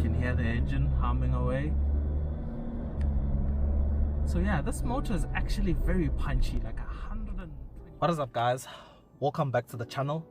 can hear the engine humming away. So yeah, this motor is actually very punchy, like 120. What is up, guys? Welcome back to the channel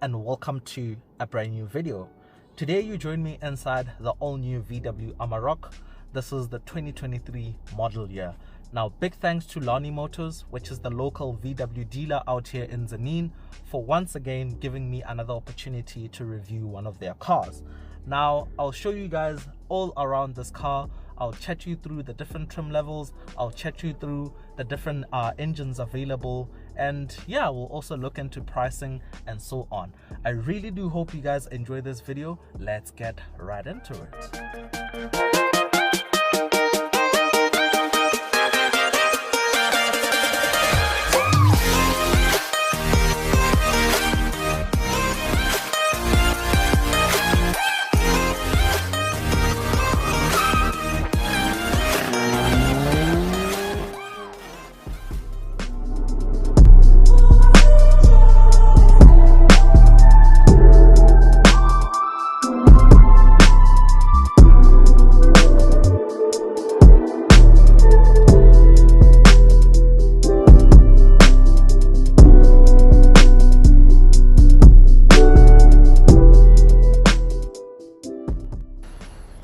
and welcome to a brand new video. Today you join me inside the all-new VW Amarok. This is the 2023 model year. Now, big thanks to Lani Motors, which is the local VW dealer out here in Zanin, for once again giving me another opportunity to review one of their cars. Now, I'll show you guys all around this car. I'll chat you through the different trim levels. I'll chat you through the different engines available. And yeah, we'll also look into pricing and so on. I really do hope you guys enjoy this video. Let's get right into it.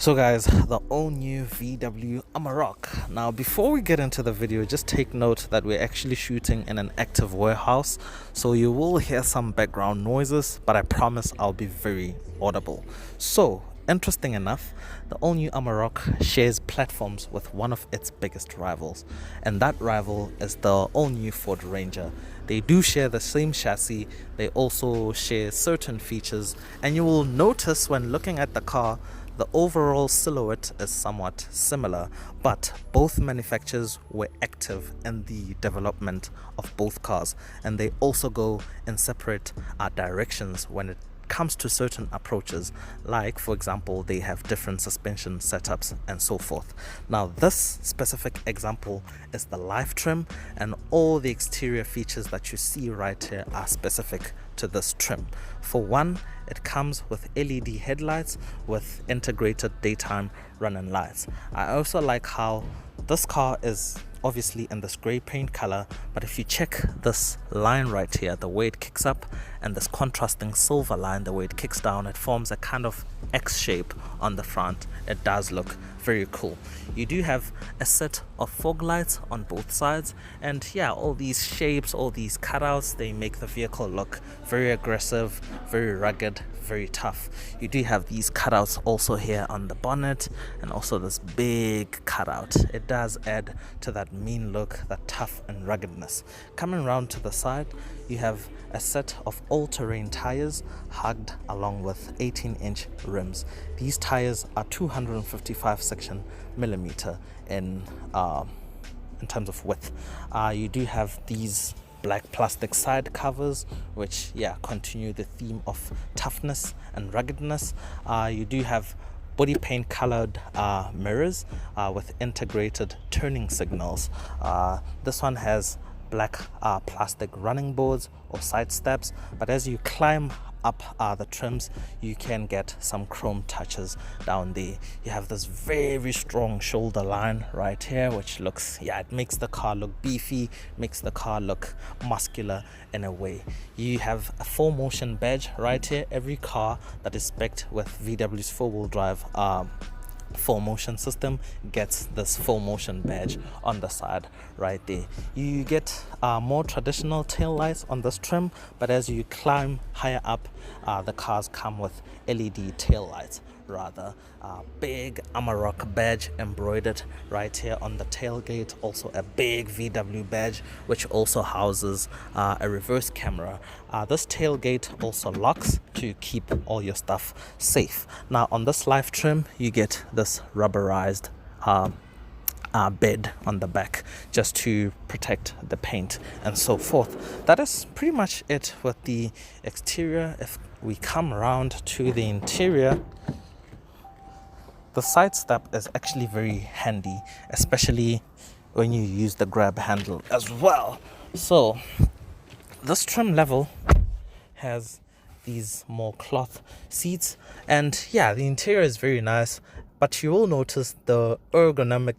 So guys, the all-new VW Amarok. Now, before we get into the video, just take note that we're actually shooting in an active warehouse, so you will hear some background noises, but I promise I'll be very audible. So, interesting enough, the all-new Amarok shares platforms with one of its biggest rivals, and that rival is the all-new Ford Ranger. They do share the same chassis, they also share certain features, and you will notice when looking at the car, the overall silhouette is somewhat similar, but both manufacturers were active in the development of both cars, and they also go in separate directions when it comes to certain approaches, like for example they have different suspension setups and so forth. Now, this specific example is the live trim, and all the exterior features that you see right here are specific to this trim. For one, it comes with LED headlights with integrated daytime running lights. I also like how this car is obviously in this gray paint color, but if you check this line right here, the way it kicks up, and this contrasting silver line, the way it kicks down, it forms a kind of X shape on the front. It does look very cool. You do have a set of fog lights on both sides, and yeah, all these shapes, all these cutouts, they make the vehicle look very aggressive, very rugged, very tough. You do have these cutouts also here on the bonnet, and also this big cutout. It does add to that mean look, that tough and ruggedness. Coming around to the side, you have a set of all-terrain tires hugged along with 18-inch rims. These tires are 255 section millimeter in terms of width. You do have these black plastic side covers, which continue the theme of toughness and ruggedness. You do have body paint colored mirrors with integrated turning signals. This one has black plastic running boards or side steps, but as you climb up the trims, you can get some chrome touches down there. You have this very strong shoulder line right here, which looks, it makes the car look beefy, makes the car look muscular in a way. You have a 4Motion badge right here. Every car that is spec'd with VW's 4-wheel drive 4Motion system gets this 4Motion badge on the side right there. You get more traditional tail lights on this trim, but as you climb higher up, the cars come with LED tail lights. Rather big Amarok badge embroidered right here on the tailgate. Also a big VW badge, which also houses a reverse camera. This tailgate also locks to keep all your stuff safe. Now, on this live trim, you get this rubberized bed on the back just to protect the paint and so forth. That is pretty much it with the exterior. If we come around to the interior, the side step is actually very handy, especially when you use the grab handle as well. So this trim level has these more cloth seats. And yeah, the interior is very nice, but you will notice the ergonomic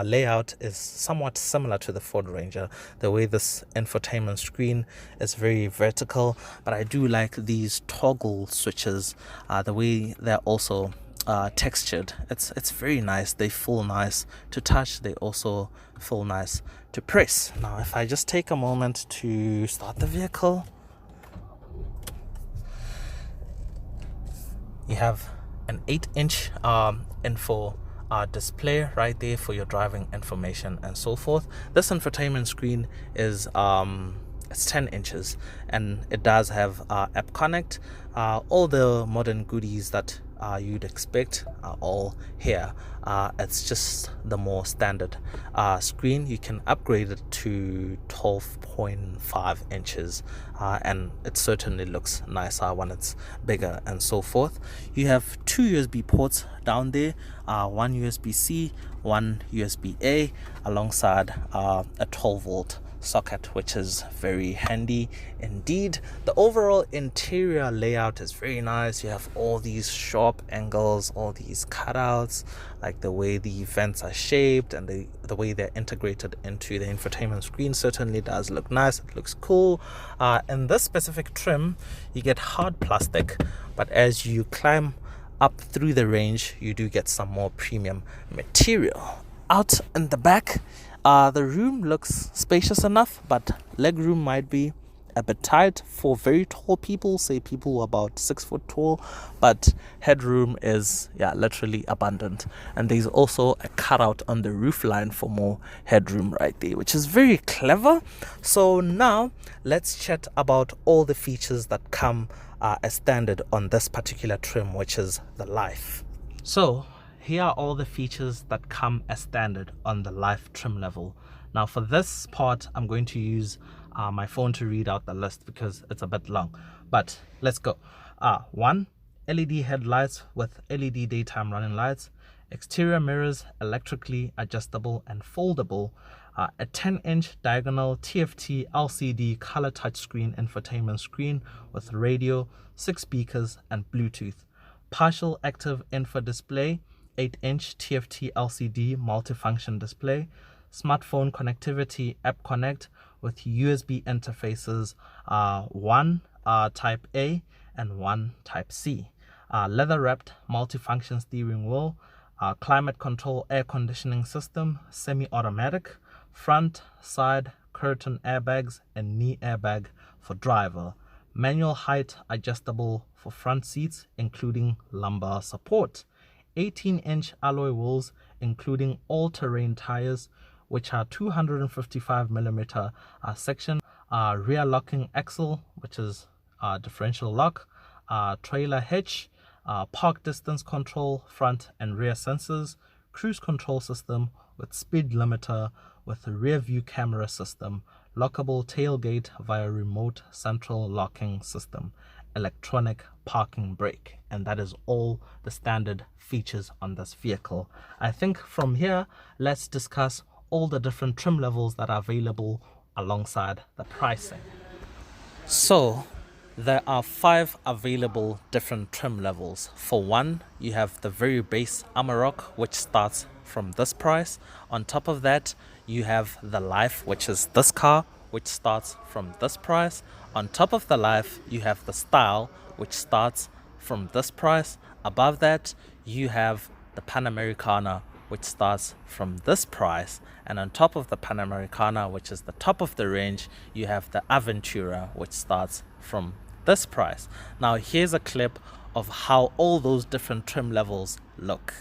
layout is somewhat similar to the Ford Ranger. The way this infotainment screen is very vertical, but I do like these toggle switches, the way they're also textured. It's very nice. They feel nice to touch. They also feel nice to press. Now if I just take a moment to start the vehicle, you have an 8-inch info display right there for your driving information and so forth. This infotainment screen is it's 10 inches, and it does have App Connect. All the modern goodies that you'd expect are all here. It's just the more standard screen. You can upgrade it to 12.5 inches, and it certainly looks nicer when it's bigger and so forth. You have 2 USB ports down there, one USB-C, one USB-A, alongside a 12-volt socket, which is very handy indeed. The overall interior layout is very nice. You have all these sharp angles, all these cutouts, like the way the vents are shaped and the way they're integrated into the infotainment screen certainly does look nice. It looks cool. In this specific trim, you get hard plastic, but as you climb up through the range, you do get some more premium material. Out in the back, the room looks spacious enough, but leg room might be a bit tight for very tall people, say people who are about 6 foot tall, but headroom is literally abundant. And there's also a cutout on the roof line for more headroom right there, which is very clever. So now let's chat about all the features that come as standard on this particular trim, which is the Life. So here are all the features that come as standard on the Life trim level. Now for this part, I'm going to use my phone to read out the list because it's a bit long, but let's go. 1, LED headlights with LED daytime running lights, exterior mirrors, electrically adjustable and foldable, a 10-inch diagonal TFT LCD color touchscreen infotainment screen with radio, 6 speakers and Bluetooth, partial active info display, 8-inch TFT LCD multifunction display, smartphone connectivity App Connect with USB interfaces, one Type A and one Type C, leather wrapped multifunction steering wheel, climate control air conditioning system, semi-automatic, front, side, curtain airbags and knee airbag for driver, manual height adjustable for front seats including lumbar support, 18-inch alloy wheels including all-terrain tires, which are 255mm section, rear locking axle, which is differential lock, trailer hitch, park distance control, front and rear sensors, cruise control system with speed limiter with a rear view camera system, lockable tailgate via remote central locking system, electronic parking brake, and that is all the standard features on this vehicle. I think from here, let's discuss all the different trim levels that are available alongside the pricing. So there are 5 available different trim levels. For one, you have the very base Amarok, which starts from this price. On top of that, you have the Life, which is this car, which starts from this price. On top of the Life, you have the Style, which starts from this price. Above that, you have the Panamericana, which starts from this price. And on top of the Panamericana, which is the top of the range, you have the Aventura, which starts from this price. Now here's a clip of how all those different trim levels look.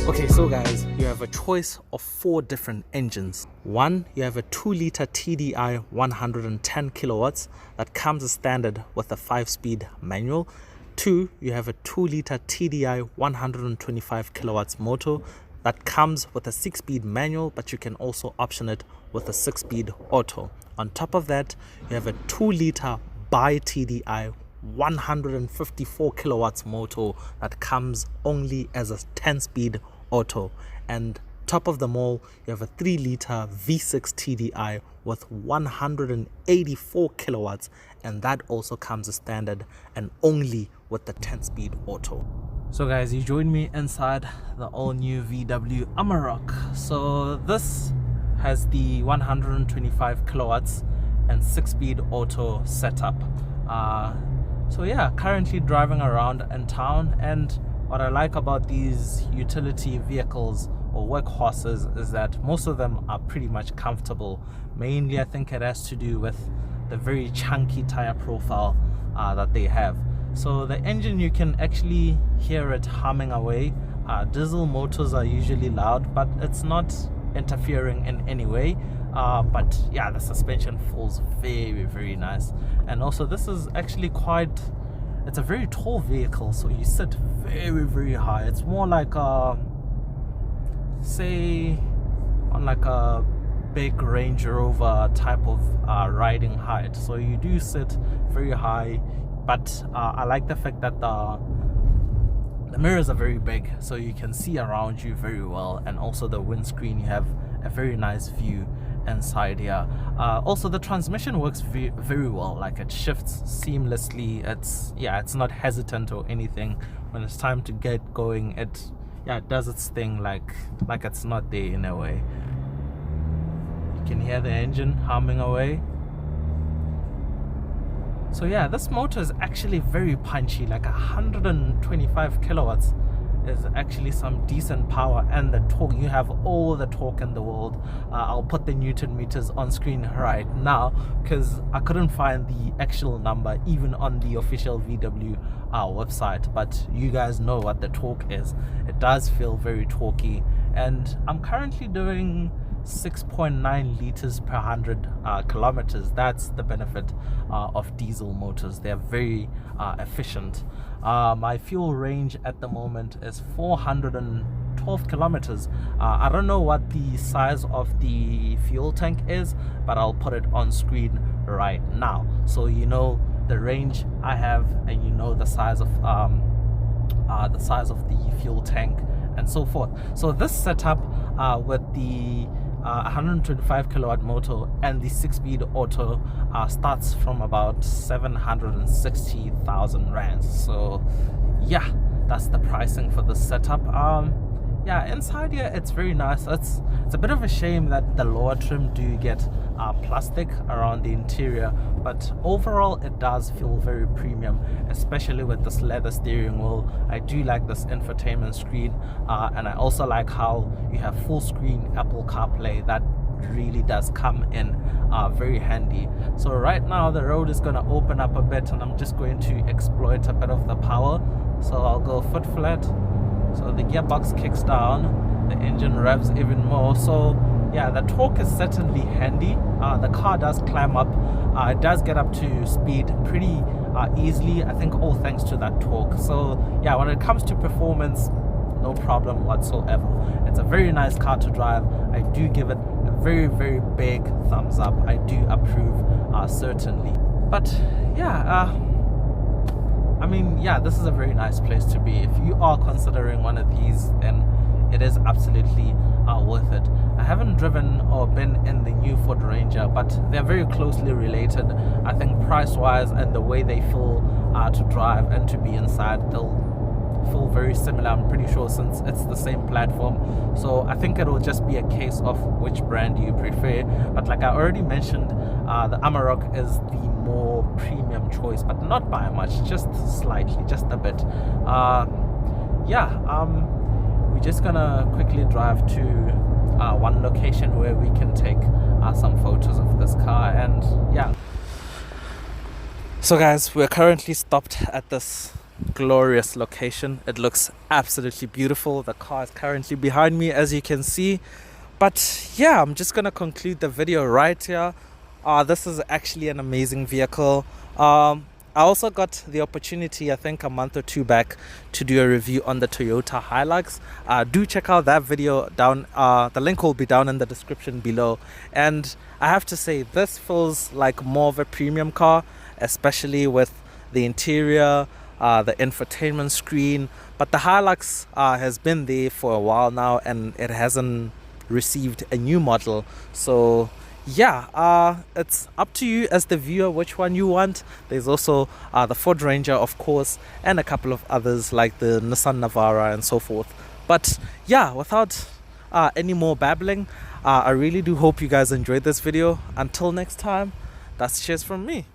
Okay, so guys, you have a choice of 4 different engines. One, you have a 2-liter TDI 110 kilowatts that comes as standard with a 5-speed manual. 2, you have a 2-liter TDI 125 kilowatts motor that comes with a 6-speed manual, but you can also option it with a 6-speed auto. On top of that, you have a 2-liter bi TDI 154 kilowatts motor that comes only as a 10-speed auto. And top of them all, you have a 3-liter V6 TDI with 184 kilowatts, and that also comes as standard and only with the 10-speed auto. So guys, you joined me inside the all-new VW Amarok. So this has the 125 kilowatts and 6-speed auto setup. So yeah, currently driving around in town, and what I like about these utility vehicles or workhorses is that most of them are pretty much comfortable. Mainly I think it has to do with the very chunky tire profile that they have. So the engine, you can actually hear it humming away. Diesel motors are usually loud, but it's not interfering in any way. But yeah, the suspension feels very, very nice. And also this is actually it's a very tall vehicle, so you sit very, very high. It's more like say on like a big Range Rover type of riding height. So you do sit very high, but I like the fact that the mirrors are very big, so you can see around you very well. And also the windscreen, you have a very nice view inside here. Also the transmission works very well, like it shifts seamlessly. It's not hesitant or anything. When it's time to get going, it does its thing like it's not there in a way. You can hear the engine humming away. So yeah, this motor is actually very punchy. Like 125 kilowatts is actually some decent power, and the torque, you have all the torque in the world. I'll put the Newton meters on screen right now because I couldn't find the actual number even on the official VW website, but you guys know what the torque is. It does feel very torquey, and I'm currently doing 6.9 liters per 100 kilometers. That's the benefit of diesel motors. They're very efficient. My fuel range at the moment is 412 kilometers. I don't know what the size of the fuel tank is, but I'll put it on screen right now, so you know the range I have, and you know the size of the fuel tank and so forth. So this setup with the 125 kilowatt motor and the 6-speed auto starts from about 760,000 rands. So yeah, that's the pricing for the setup. Yeah, inside here it's very nice. It's a bit of a shame that the lower trim do get plastic around the interior, but overall it does feel very premium, especially with this leather steering wheel. I do like this infotainment screen, and I also like how you have full screen Apple CarPlay. That really does come in very handy. So right now the road is going to open up a bit, and I'm just going to exploit a bit of the power. So I'll go foot flat. So the gearbox kicks down, the engine revs even more. So yeah, the torque is certainly handy. The car does climb up, it does get up to speed pretty easily, I think all thanks to that torque. So yeah, when it comes to performance, no problem whatsoever. It's a very nice car to drive. I do give it a very, very big thumbs up. I do approve, certainly. But yeah, I mean, yeah, this is a very nice place to be. If you are considering one of these, then it is absolutely worth it. I haven't driven or been in the new Ford Ranger, but they're very closely related. I think price-wise and the way they feel to drive and to be inside, they'll feel very similar, I'm pretty sure, since it's the same platform. So I think it'll just be a case of which brand you prefer. But like I already mentioned, the Amarok is the more premium choice, but not by much, just slightly, just a bit. We're just gonna quickly drive to one location where we can take some photos of this car. And yeah, so guys, we're currently stopped at this glorious location. It looks absolutely beautiful. The car is currently behind me, as you can see. But yeah, I'm just gonna conclude the video right here. This is actually an amazing vehicle. I also got the opportunity, I think a month or two back, to do a review on the Toyota Hilux. Do check out that video down. The link will be down in the description below. And I have to say, this feels like more of a premium car, especially with the interior, the infotainment screen. But the Hilux has been there for a while now, and it hasn't received a new model. So yeah, it's up to you as the viewer which one you want. There's also the Ford Ranger, of course, and a couple of others like the Nissan Navara and so forth. But yeah, without any more babbling, I really do hope you guys enjoyed this video. Until next time, that's cheers from me.